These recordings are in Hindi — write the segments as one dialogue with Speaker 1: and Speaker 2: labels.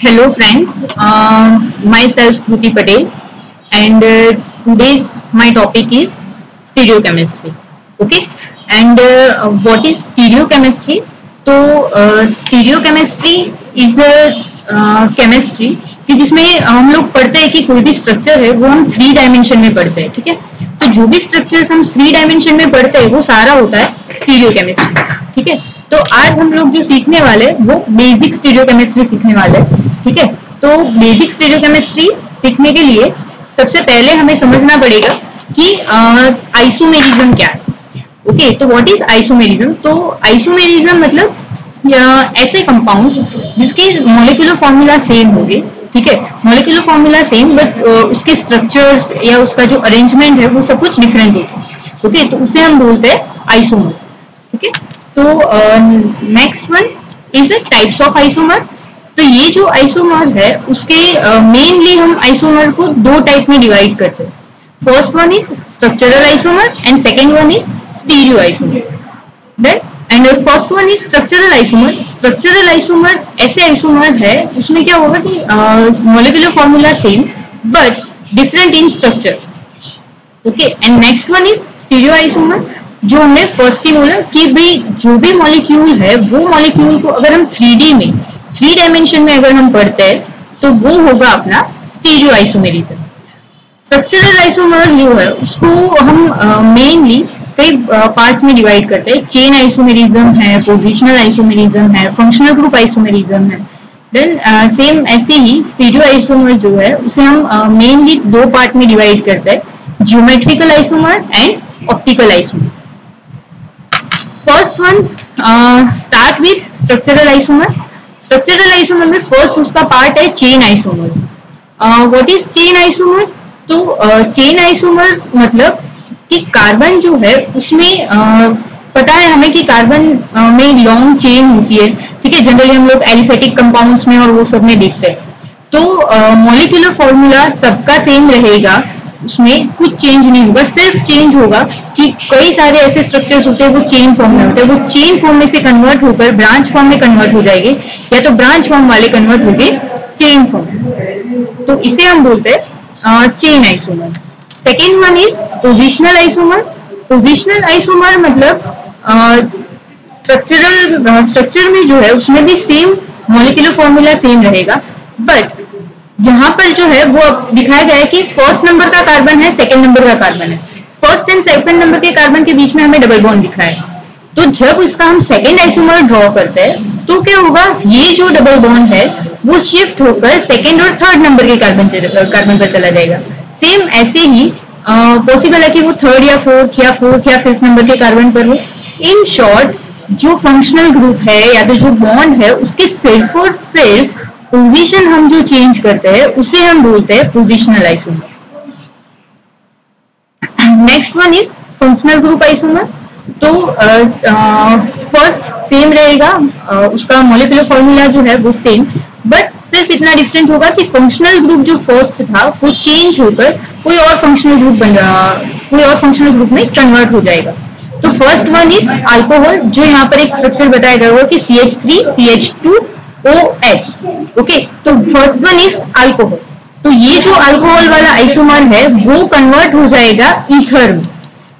Speaker 1: Hello friends, myself Kruti Patel and today's my topic is stereochemistry. Okay, and what is stereochemistry? तो stereochemistry is a chemistry कि जिसमें हम लोग पढ़ते हैं कि कोई भी स्ट्रक्चर है वो हम 3 डायमेंशन में पढ़ते हैं, ठीक है। तो जो भी स्ट्रक्चर्स हम 3 डायमेंशन में पढ़ते हैं वो सारा होता है स्टीरियोकेमिस्ट्री, ठीक है। तो आज हम लोग जो सीखने वाले वो बेसिक स्टीरियोकेमिस्ट्री सीखने वाले, ठीक है। तो बेसिक स्टीरियोकेमिस्ट्री सीखने के लिए सबसे पहले हमें समझना पड़ेगा कि आइसोमेरिज्म क्या है। ओके, तो व्हाट इज आइसोमेरिज्म? तो आइसोमेरिज्म मतलब ऐसे कंपाउंड्स जिसके मॉलिक्यूलर फॉर्मूला सेम होंगे, ठीक है। मॉलिक्यूलर फॉर्मूला सेम बट उसके स्ट्रक्चर्स या उसका जो अरेंजमेंट है वो सब कुछ डिफरेंट होता है। ओके, तो उसे हम बोलते हैं आइसोमर्स, ठीक है। तो next one is the types of isomer. तो ये जो आइसोमर है उसके मेनली हम आइसोमर को 2 टाइप में डिवाइड करते हैं। First one is structural isomer and second one is stereoisomer. Then and first one is structural isomer. Structural isomer ऐसे आइसोमर है उसमें क्या होगा कि molecular formula same but different in structure. Okay, and next one is stereoisomer, जो हमने फर्स्ट ही बोला कि भाई जो भी मॉलिक्यूल है वो मॉलिक्यूल को अगर हम 3D में 3 डायमेंशन में अगर हम पढ़ते हैं तो वो होगा अपना स्टीरियो आइसोमेरिज्म। स्ट्रक्चरल आइसोमर जो है उसको हम मेनली कई पार्ट्स में डिवाइड करते हैं। चेन आइसोमेरिज्म है, पोजिशनल आइसोमेरिज्म है, फंक्शनल ग्रुप आइसोमेरिज्म है। देन सेम ऐसे ही स्टीरियो आइसोमर जो है उसे हम मेनली 2 पार्ट में डिवाइड करते हैं, geometrical isomer and optical isomer. First one start with structural isomer. Structural isomer में फर्स्ट उसका पार्ट है chain isomers. What is chain isomers? तो चेन आइसोमर्स मतलब कि कार्बन जो है उसमें पता है हमें कि कार्बन में लॉन्ग चेन होती है, ठीक है। जनरली हम लोग एलिफेटिक कंपाउंड्स में और वो सब में देखते हैं। तो मॉलिक्यूलर फॉर्मूला सबका सेम रहेगा, उसमें कुछ चेंज नहीं होगा। सिर्फ चेंज होगा कि कई सारे ऐसे स्ट्रक्चर्स होते हैं वो चेन फॉर्म में होते हैं, वो चेन फॉर्म में से कन्वर्ट होकर ब्रांच फॉर्म में कन्वर्ट हो जाएंगे या तो ब्रांच फॉर्म वाले कन्वर्ट होंगे चेन फॉर्म। तो इसे हम बोलते हैं chain isomer. Second one is positional isomer. Positional isomer मतलब स्ट्रक्चर में जो है उसमें भी सेम मॉलिक्यूलर फॉर्मूला सेम रहेगा बट जहां पर जो है वो दिखाया गया है कि फर्स्ट नंबर का कार्बन है, सेकंड नंबर का कार्बन है। फर्स्ट एंड सेकंड नंबर के कार्बन के बीच में हमें डबल बॉन्ड दिख रहा है। तो जब इसका हम सेकंड आइसोमर ड्रॉ करते हैं तो क्या होगा, ये जो डबल बॉन्ड है वो शिफ्ट होकर सेकंड और थर्ड नंबर के कार्बन पर चला जाएगा। सेम ऐसे ही पॉसिबल है कि वो थर्ड या फोर्थ या फिफ्थ नंबर के कार्बन पर हो। इन शॉर्ट जो फंक्शनल ग्रुप है या तो जो बॉन्ड है उसके सिर्फ और सिर्फ पोजीशन हम जो चेंज करते हैं उसे हम बोलते हैं positional isomer. Next one is functional group isomer. तो फर्स्ट सेम रहेगा, उसका मॉलिक्यूलर फॉर्मूला जो है वो सेम बट सिर्फ इतना डिफरेंट होगा कि फंक्शनल ग्रुप जो फर्स्ट था वो चेंज होकर कोई और फंक्शनल ग्रुप में कन्वर्ट हो जाएगा। तो फर्स्ट वन इज अल्कोहल, जो यहाँ पर एक स्ट्रक्चर बताया गया होगा कि CH3 CH2OH। ओके, तो फर्स्ट वन इज अल्कोहल। तो ये जो अल्कोहल वाला आइसोमर है वो कन्वर्ट हो जाएगा ईथर में।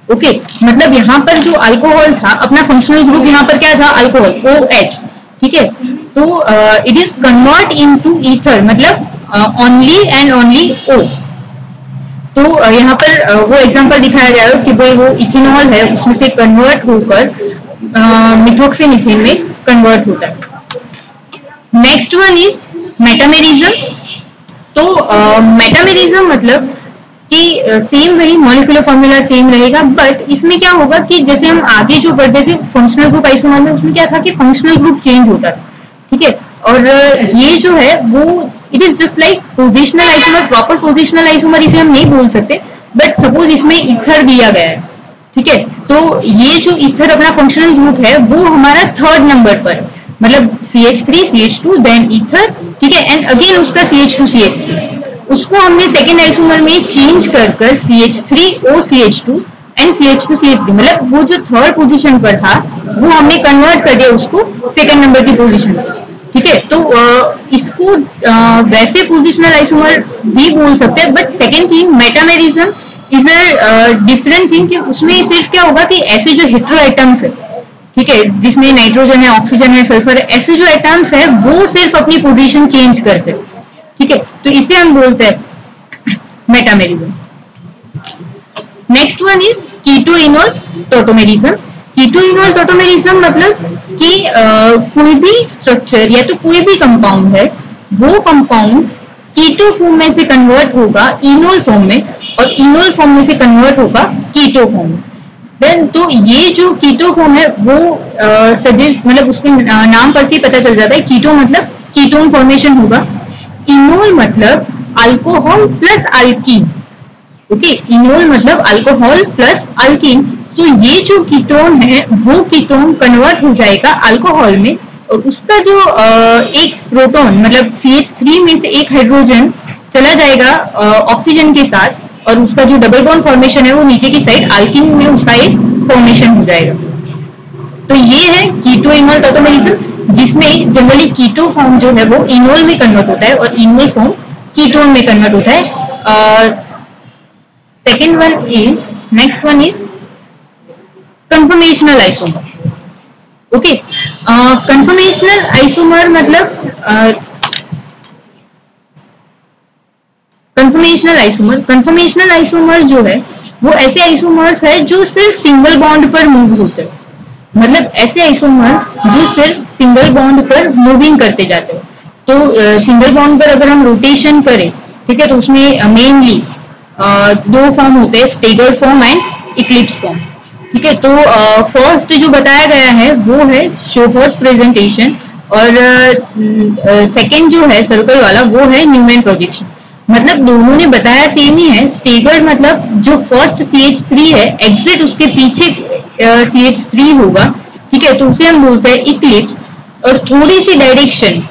Speaker 1: ओके, मतलब यहाँ पर जो अल्कोहल था अपना फंक्शनल ग्रुप यहाँ पर क्या था, अल्कोहल OH, ठीक है। तो it is convert into ether मतलब ओनली एंड ओनली O। तो यहाँ पर वो एग्जांपल दिखाया गया है कि भाई वो इथेनॉल है उसमें से कन्वर्ट होकर मिथोक्सीमीथेन में कन्वर्ट होता है। Next one is metamerism. तो मेटामेरिज्म मतलब कि सेम वही मॉलिक्यूलर फॉर्मूला सेम रहेगा बट इसमें क्या होगा कि जैसे हम आगे जो पढ़ते थे फंक्शनल ग्रुप आइसोमर में उसमें क्या था कि फंक्शनल ग्रुप चेंज होता था, ठीक है। और ये जो है वो it is just like positional isomer. Proper positional isomer इसे हम नहीं बोल सकते बट सपोज इसमें ईथर दिया गया है, ठीक है। तो ये जो ईथर अपना फंक्शनल ग्रुप है वो हमारा थर्ड नंबर पर, मतलब CH3 CH2 देन ईथर, ठीक है, एंड अगेन उसका CH2 CH3, उसको हमने सेकेंड आइसोमर में चेंज कर CH3OCH2 एंड CH2 CH3, मतलब वो जो थर्ड पोजीशन पर था वो हमने कन्वर्ट कर दिया उसको सेकेंड नंबर की पोजीशन पर, ठीक है। तो इसको वैसे पोजिशनल आइसोमर भी बोल सकते हैं, but second thing metamerism is a different thing कि उसमें सिर्फ क्या होगा कि ऐसे जो हेटेरो एटम्स है, ठीक है, जिसमें नाइट्रोजन है, ऑक्सीजन है, सल्फर है, ऐसे जो एटम्स है वो सिर्फ अपनी पोजीशन चेंज करते हैं, ठीक है, तो इसे हम बोलते हैं metamerism. Next one is keto enol tautomerism. Keto enol tautomerism मतलब कि कोई भी स्ट्रक्चर या तो कोई भी कंपाउंड है, वो कंपाउंड कीटो फॉर्म में से कन्वर्ट होगा इनोल फॉर्म में, और इनोल फॉर्म में से कन्वर्ट होगा कीटो फॉर्म में। देन तो ये जो कीटो फॉर्म है वो सजेस्ट मतलब उसके नाम पर से पता चल जाता है, कीटो मतलब कीटोन फॉर्मेशन होगा, इनोल मतलब alcohol plus alkyne, okay, enol मतलब अल्कोहल प्लस अल्कीन। तो ये जो कीटोन है वो कीटोन कन्वर्ट हो जाएगा अल्कोहल में, और उसका जो एक प्रोटॉन मतलब CH3 में से एक हाइड्रोजन चला जाएगा ऑक्सीजन के साथ, और उसका जो डबल बॉन्ड फॉर्मेशन है वो नीचे की साइड अल्कीन में उसका एक फॉर्मेशन हो जाएगा। तो ये है कीटोइनोल टोटोमेरिज्म, जिसमें जनरली कीटो फॉर्म जो है वो इनोल में कन्वर्ट होता है और इनोल फॉर्म कीटोन में कन्वर्ट होता है। Second one is next one is conformational isomer. Okay, conformational isomer मतलब कंफर्मेशनल आइसोमर जो है वो ऐसे आइसोमर्स है जो सिर्फ सिंगल बॉन्ड पर मूव होते हैं, मतलब ऐसे आइसोमर्स जो सिर्फ सिंगल बॉन्ड पर मूविंग करते जाते हैं। तो सिंगल बॉन्ड पर अगर हम रोटेशन करें, ठीक है, तो उसमें मेनली दो फॉर्म होते हैं, staggered form and Eclipse form, ठीक है। तो फर्स्ट जो बताया गया है वो है शोहर्स प्रेजेंटेशन, और सेकंड जो है सर्कल वाला वो है न्यूमैन प्रोजेक्शन। मतलब दोनों ने बताया सेम ही है। स्टेगर्ड मतलब जो फर्स्ट CH3 है एग्जिट उसके पीछे CH3 होगा, ठीक है, तो उसे हम बोलते हैं इक्लिप्स। और थोड़ी सी डायरेक्शन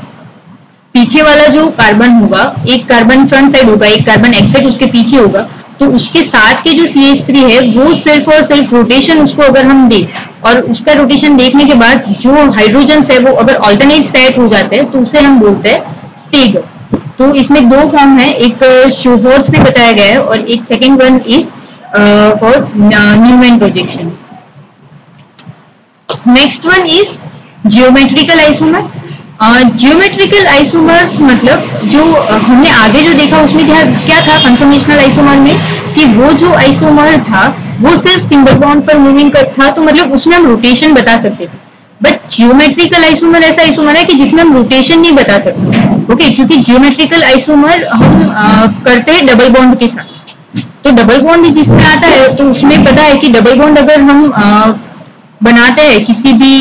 Speaker 1: पीछे वाला जो कार्बन होगा, एक कार्बन फ्रंट साइड होगा, एक कार्बन एग्जिट उसके पीछे होगा, तो उसके साथ के जो CH3 है वो सिर्फ और सिर्फ रोटेशन उसको अगर हम दें, और उसका रोटेशन देखने के बाद जो हाइड्रोजन है वो अगर ऑल्टरनेट साइड हो जाते हैं तो उसे हम बोलते हैं स्टेगर्ड। तो इसमें दो फॉर्म है, एक शोहर्स ने बताया गया है और एक second one is for Newman projection. Next one is geometrical isomer. Geometrical isomers मतलब जो हमने आगे जो देखा उसमें क्या था कंफर्मेशनल आइसोमर में, कि वो जो आइसोमर था वो सिर्फ सिंगल बॉन्ड पर मूविंग था, तो मतलब उसमें हम रोटेशन बता सकते थे। बट जियोमेट्रिकल आइसोमर ऐसा आइसोमर है कि जिसमें हम रोटेशन नहीं बता सकते, ओके, क्योंकि जियोमेट्रिकल आइसोमर हम करते हैं डबल बॉन्ड के साथ। तो डबल बॉन्ड जिसमें आता है तो उसमें पता है कि डबल बॉन्ड अगर हम बनाते हैं किसी भी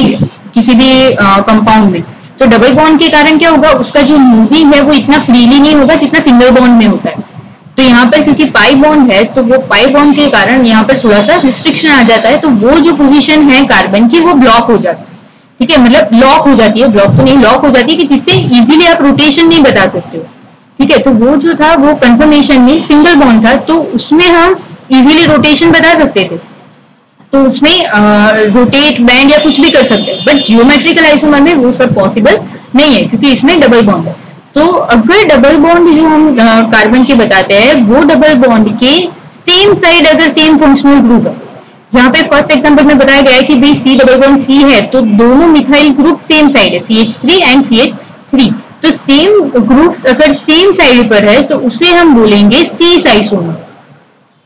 Speaker 1: कंपाउंड में, तो डबल बॉन्ड के कारण क्या होगा, उसका जो मूविंग है वो इतना फ्रीली नहीं होगा जितना सिंगल बॉन्ड में होता है। तो यहाँ पर क्योंकि पाई बॉन्ड है तो वो पाई बॉन्ड के कारण यहाँ पर थोड़ा सा रिस्ट्रिक्शन आ जाता है, तो वो जो पोजीशन है कार्बन की वो ब्लॉक हो जाती है, ठीक है, मतलब लॉक हो जाती है, ब्लॉक तो नहीं, लॉक हो जाती है कि जिससे इजीली आप रोटेशन नहीं बता सकते हो, ठीक है। तो वो जो था वो कंफर्मेशन में सिंगल बॉन्ड था, तो उसमें हम इजीली रोटेशन बता सकते थे, तो उसमें रोटेट बैंड या कुछ भी कर सकते हैं। बट जियोमेट्रिकल आइसोमर में वो सब पॉसिबल नहीं है क्योंकि इसमें डबल बॉन्ड है। तो अगर डबल बॉन्ड जो हम कार्बन के बताते हैं वो डबल बॉन्ड के सेम साइड अगर सेम फंक्शनल ग्रुप है, यहाँ पे फर्स्ट एग्जांपल में बताया गया है कि भाई C डबल बॉन्ड C है, तो दोनों मिथाइल ग्रुप सेम साइड है, CH3 एंड CH3, तो सेम ग्रुप्स अगर सेम साइड पर है तो उसे हम बोलेंगे सीस आइसोमर,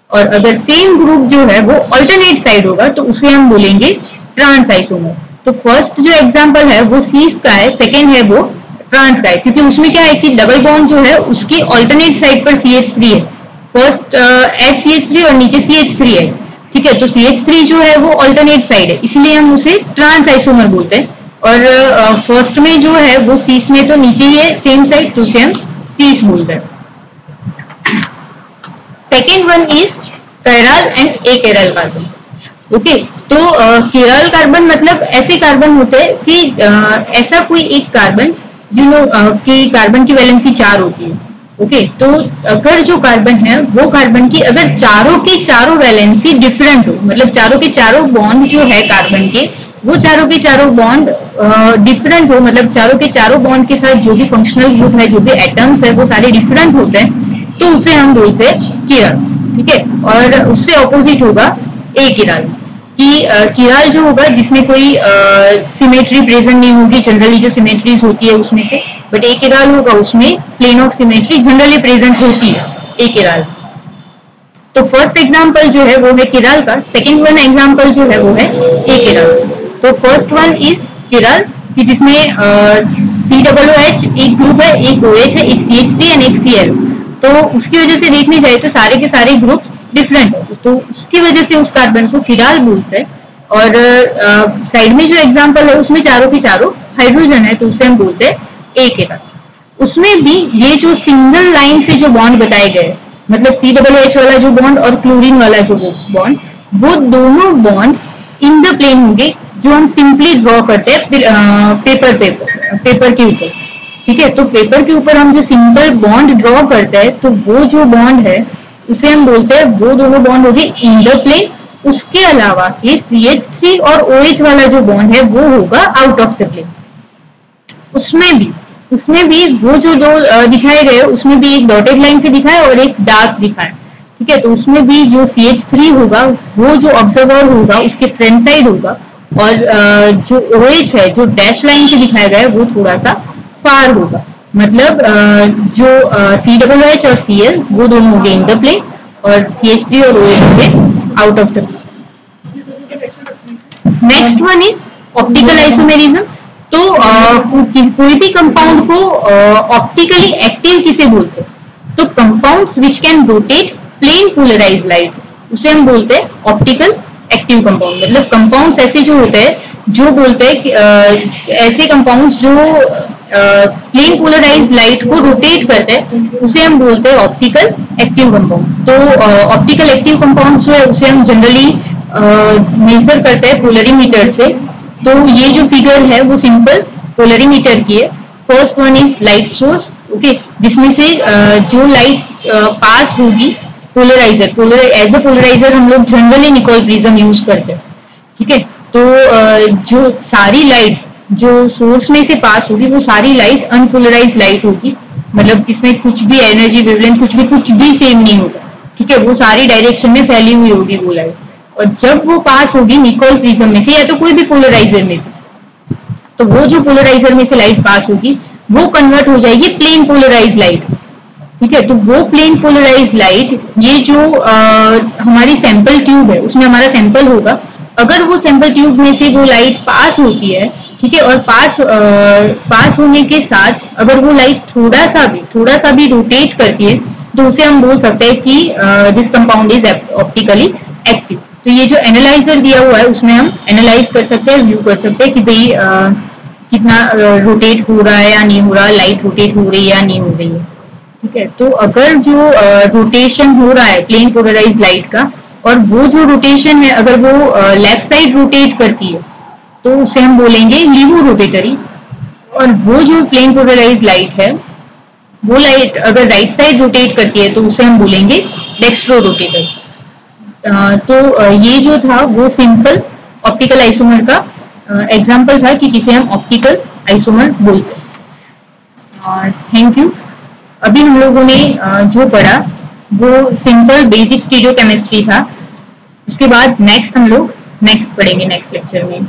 Speaker 1: और अगर सेम ग्रुप जो है वो अल्टरनेट साइड होगा तो उसे हम बोलेंगे ट्रांस आइसोमर। तो फर्स्ट जो एग्जांपल है वो सीस का है, सेकेंड है वो ट्रांस का है, क्योंकि उसमें क्या है कि डबल बॉन्ड जो है उसकी अल्टरनेट साइड पर CH3 है, फर्स्ट HCH3 और नीचे CH3H, ठीक है। तो CH3 जो है वो अल्टरनेट साइड है, इसलिए हम उसे ट्रांस आइसोमर बोलते हैं। और फर्स्ट में जो है वो सीस में तो नीचे ही है सेम साइड, तो उसे हम सीस बोलते हैं। Second one is chiral and achiral carbon, okay. तो कैरल कार्बन मतलब ऐसे कार्बन होते हैं कि ऐसा कोई एक कार्बन कि कार्बन की वैलेंसी 4 होती है, ओके। तो अगर जो कार्बन है वो कार्बन की अगर चारों की चारों वैलेंसी डिफरेंट हो, मतलब चारों के चारों बॉन्ड जो है कार्बन के वो चारों के चारों बॉन्ड डिफरेंट हो, मतलब चारों के चारों बॉन्ड के साथ जो भी फंक्शनल ग्रुप है, जो भी एटम्स है, वो सारे डिफरेंट होते हैं, तो उसे हम बोलते हैं किराल। ठीक है, और उससे ऑपोजिट होगा ए किराल कि किराल जो होगा जिसमें कोई सिमेट्री प्रेजेंट नहीं होगी, जनरली जो सिमेट्रीज होती है उसमें से, बट ए किराल होगा उसमें plane of symmetry generally present होती है ए किराल। तो फर्स्ट एग्जांपल जो है वो है किराल का, सेकंड वन एग्जांपल जो है वो है ए किराल। तो फर्स्ट वन इज किराल कि जिसमें COOH एक ग्रुप है, एक OH है, एक CH3 एंड एक Cl। तो उसकी वजह से देखने जाए तो सारे के सारे ग्रुप्स डिफरेंट है, तो उसकी वजह से उस कार्बन को किराल बोलते हैं। और साइड में जो एग्जांपल है उसमें चारों के चारों हाइड्रोजन है, तो उसे हम बोलते हैं ए किराल। उसमें भी ये जो सिंगल लाइन से जो बॉन्ड बताए गए, मतलब COOH वाला जो बॉन्ड और क्लोरीन वाला जो बॉन्ड, वो दोनों बॉन्ड इन द प्लेन होंगे जो हम सिंपली ड्रॉ करते हैं पेपर के ऊपर। ठीक है, तो पेपर के ऊपर हम जो सिंपल बॉन्ड ड्रॉ करते हैं, तो वो जो बॉन्ड है उसे हम बोलते हैं, वो दोनों बॉन्ड हो गए इन द प्लेन। उसके अलावा ये CH3 और OH वाला जो बॉन्ड है वो होगा आउट ऑफ द प्लेन। उसमें भी वो जो दो दिखाए गए, उसमें भी एक डॉटेड लाइन से दिखाया और एक डार्क दिखाया। ठीक है, तो उसमें भी जो CH3 होगा वो जो ऑब्जर्वर होगा उसके फ्रंट साइड होगा, और जो OH है जो डैश लाइन से दिखाया गया है वो थोड़ा सा फार होगा। मतलब जो COOH और Cl वो दोनों होंगे इन द प्लेन, और CH3 और OH होंगे out of the plane. Next one is optical isomerism. तो कोई भी कंपाउंड को ऑप्टिकली एक्टिव किसे बोलते हैं? तो compounds which can rotate plane polarise light, उसे हम बोलते हैं ऑप्टिकल एक्टिव कंपाउंड। मतलब कंपाउंड्स ऐसे जो होते हैं, जो बोलते हैं कि ऐसे कंपाउंड्स जो प्लेन पोलराइज लाइट को रोटेट करते हैं, उसे हम बोलते हैं ऑप्टिकल एक्टिव कंपाउंड। तो ऑप्टिकल एक्टिव कंपाउंड्स जो है उसे हम जनरली मेजर करते हैं पोलरीमीटर से। तो ये जो फिगर है वो सिंपल पोलरीमीटर की है। First one is light source, okay, जिसमें से जो लाइट पास होगी पोलराइजर, एज अ पोलराइजर हम लोग जनरली निकोल प्रिज्म यूज करते हैं। ठीक है, तो जो सारी लाइट्स जो सोर्स में से पास होगी वो सारी लाइट अनपोलराइज लाइट होगी, मतलब इसमें कुछ भी एनर्जी वेवलेंथ कुछ भी सेम नहीं होगा। ठीक है, वो सारी डायरेक्शन में फैली हुई होगी वो लाइट, और जब वो पास होगी निकोल प्रिज्म में से या तो कोई भी पोलराइजर में से, तो वो जो पोलराइजर में से लाइट पास होगी वो कन्वर्ट हो जाएगी प्लेन पोलराइज लाइट। ठीक है, तो वो प्लेन पोलराइज लाइट, ये जो हमारी सैंपल ट्यूब है उसमें हमारा सैंपल होगा, अगर वो सैंपल ट्यूब में से वो लाइट पास होती है, ठीक है, और पास होने के साथ अगर वो लाइट थोड़ा सा भी रोटेट करती है, तो उसे हम बोल सकते हैं कि this compound is optically active. तो ये जो एनालाइजर दिया हुआ है उसमें हम एनालाइज कर सकते हैं, व्यू कर सकते हैं कि भाई कितना रोटेट हो रहा है या नहीं हो रहा, लाइट रोटेट हो रही है या नहीं हो रही है। ठीक है, तो अगर जो रोटेशन हो रहा है प्लेन पोलराइज लाइट का, और वो जो रोटेशन है अगर वो लेफ्ट साइड रोटेट करती है, तो उसे हम बोलेंगे लीवो रोटेटरी। और वो जो प्लेन पोलराइज लाइट है, वो लाइट अगर राइट साइड रोटेट करती है तो उसे हम बोलेंगे डेक्स्ट्रो रोटेटरी। तो ये जो था वो सिंपल ऑप्टिकल आइसोमर का एग्जाम्पल था कि किसे हम ऑप्टिकल आइसोमर बोलते हैं। Thank you. अभी हम लोगों ने जो पढ़ा वो सिंपल बेसिक स्टीरियोकेमिस्ट्री था। उसके बाद नेक्स्ट हम लोग पढ़ेंगे नेक्स्ट लेक्चर में।